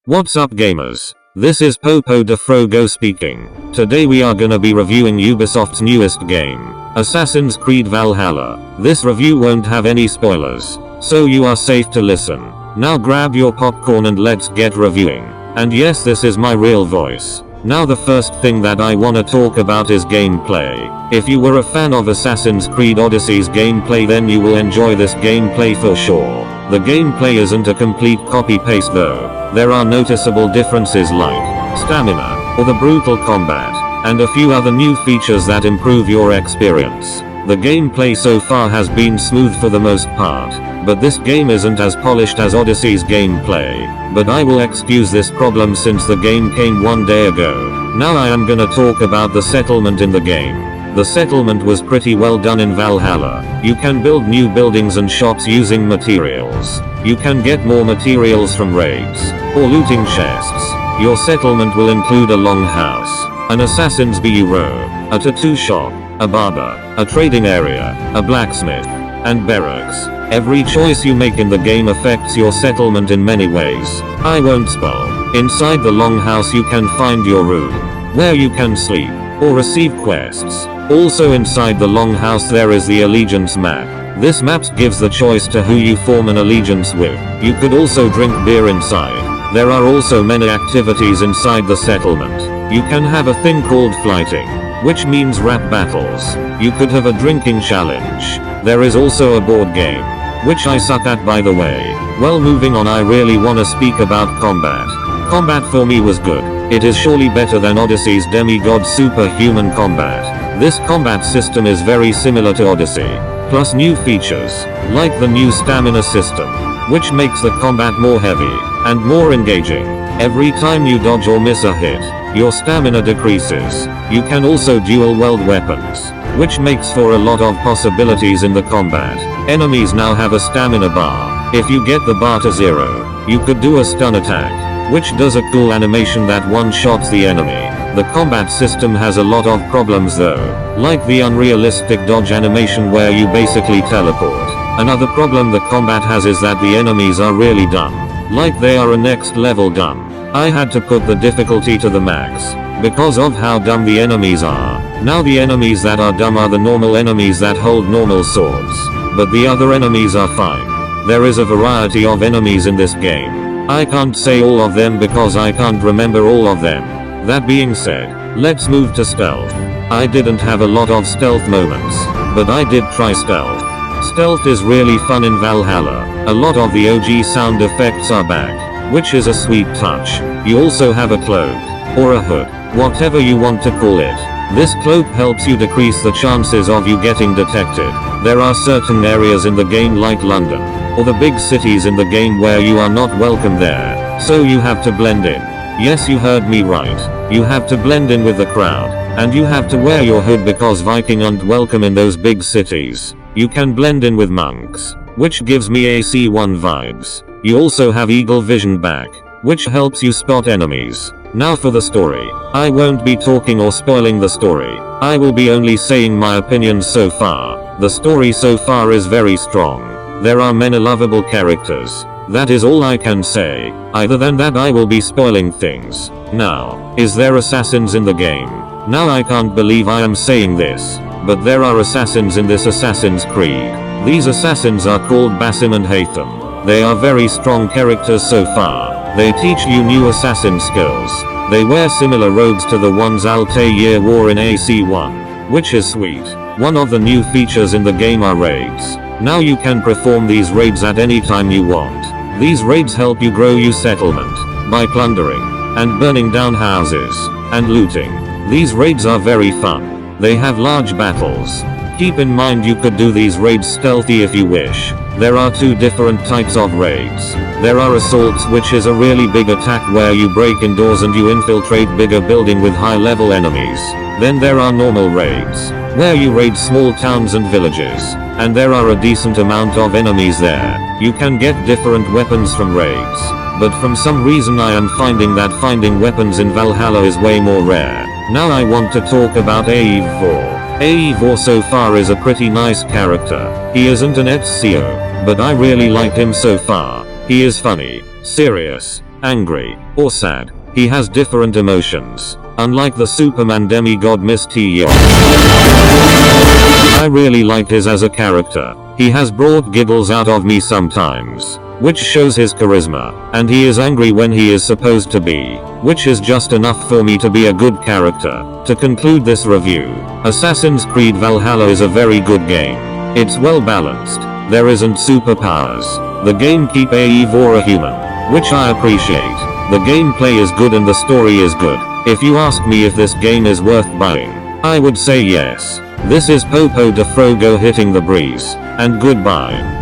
What's up gamers? This is Popo de Frogo speaking. Today we are gonna be reviewing Ubisoft's newest game, Assassin's Creed Valhalla. This review won't have any spoilers, so you are safe to listen. Now grab your popcorn and let's get reviewing. And yes, this is my real voice. Now the first thing that I wanna talk about is gameplay. If you were a fan of Assassin's Creed Odyssey's gameplay, then you will enjoy this gameplay for sure. The gameplay isn't a complete copy-paste though. There are noticeable differences like stamina, or the brutal combat, and a few other new features that improve your experience. The gameplay so far has been smooth for the most part, but this game isn't as polished as Odyssey's gameplay. But I will excuse this problem since the game came one day ago. Now I am gonna talk about the settlement in the game. The settlement was pretty well done in Valhalla. You can build new buildings and shops using materials. You can get more materials from raids, or looting chests. Your settlement will include a longhouse, an assassin's bureau, a tattoo shop, a barber, a trading area, a blacksmith, and barracks. Every choice you make in the game affects your settlement in many ways. I won't spoil. Inside the longhouse you can find your room, where you can sleep, or receive quests. Also inside the longhouse there is the allegiance map. This map gives the choice to who you form an allegiance with. You could also drink beer inside. There are also many activities inside the settlement. You can have a thing called flighting, which means rap battles. You could have a drinking challenge. There is also a board game, which I suck at by the way. Well, moving on, I really wanna speak about combat. Combat for me was good. It is surely better than Odyssey's demigod superhuman combat. This combat system is very similar to Odyssey, plus new features, like the new stamina system, which makes the combat more heavy, and more engaging. Every time you dodge or miss a hit, your stamina decreases. You can also dual wield weapons, which makes for a lot of possibilities in the combat. Enemies now have a stamina bar. If you get the bar to 0, you could do a stun attack, which does a cool animation that one-shots the enemy. The combat system has a lot of problems though, like the unrealistic dodge animation where you basically teleport. Another problem the combat has is that the enemies are really dumb, like they are a next level dumb. I had to put the difficulty to the max, because of how dumb the enemies are. Now the enemies that are dumb are the normal enemies that hold normal swords, but the other enemies are fine. There is a variety of enemies in this game. I can't say all of them because I can't remember all of them. That being said, let's move to stealth. I didn't have a lot of stealth moments, but I did try stealth. Stealth is really fun in Valhalla. A lot of the OG sound effects are back, which is a sweet touch. You also have a cloak, or a hood, whatever you want to call it. This cloak helps you decrease the chances of you getting detected. There are certain areas in the game like London, or the big cities in the game where you are not welcome there, so you have to blend in. Yes, you heard me right. You have to blend in with the crowd, and you have to wear your hood because Viking aren't welcome in those big cities. You can blend in with monks, which gives me AC1 vibes. You also have eagle vision back, which helps you spot enemies. Now for the story. I won't be talking or spoiling the story. I will be only saying my opinions so far. The story so far is very strong. There are many lovable characters. That is all I can say. Other than that, I will be spoiling things. Now, is there assassins in the game? Now I can't believe I am saying this, but there are assassins in this Assassin's Creed. These assassins are called Basim and Haytham. They are very strong characters so far. They teach you new assassin skills. They wear similar robes to the ones Altair wore in AC1, which is sweet. One of the new features in the game are raids. Now you can perform these raids at any time you want. These raids help you grow your settlement, by plundering, and burning down houses, and looting. These raids are very fun. They have large battles. Keep in mind you could do these raids stealthy if you wish. There are two different types of raids. There are assaults, which is a really big attack where you break in doors and you infiltrate bigger building with high level enemies. Then there are normal raids, where you raid small towns and villages, and there are a decent amount of enemies there. You can get different weapons from raids, but from some reason I am finding that finding weapons in Valhalla is way more rare. Now I want to talk about Eivor. Eivor so far is a pretty nice character. He isn't an Ezio, but I really like him so far. He is funny, serious, angry, or sad. He has different emotions, unlike the Superman demigod Mr. Yeon. I really like his as a character. He has brought giggles out of me sometimes, which shows his charisma, and he is angry when he is supposed to be, which is just enough for me to be a good character. To conclude this review, Assassin's Creed Valhalla is a very good game. It's well balanced, there isn't superpowers, the game keep a for a human, which I appreciate. The gameplay is good and the story is good. If you ask me if this game is worth buying, I would say yes. This is Popo de Frogo hitting the breeze, and goodbye.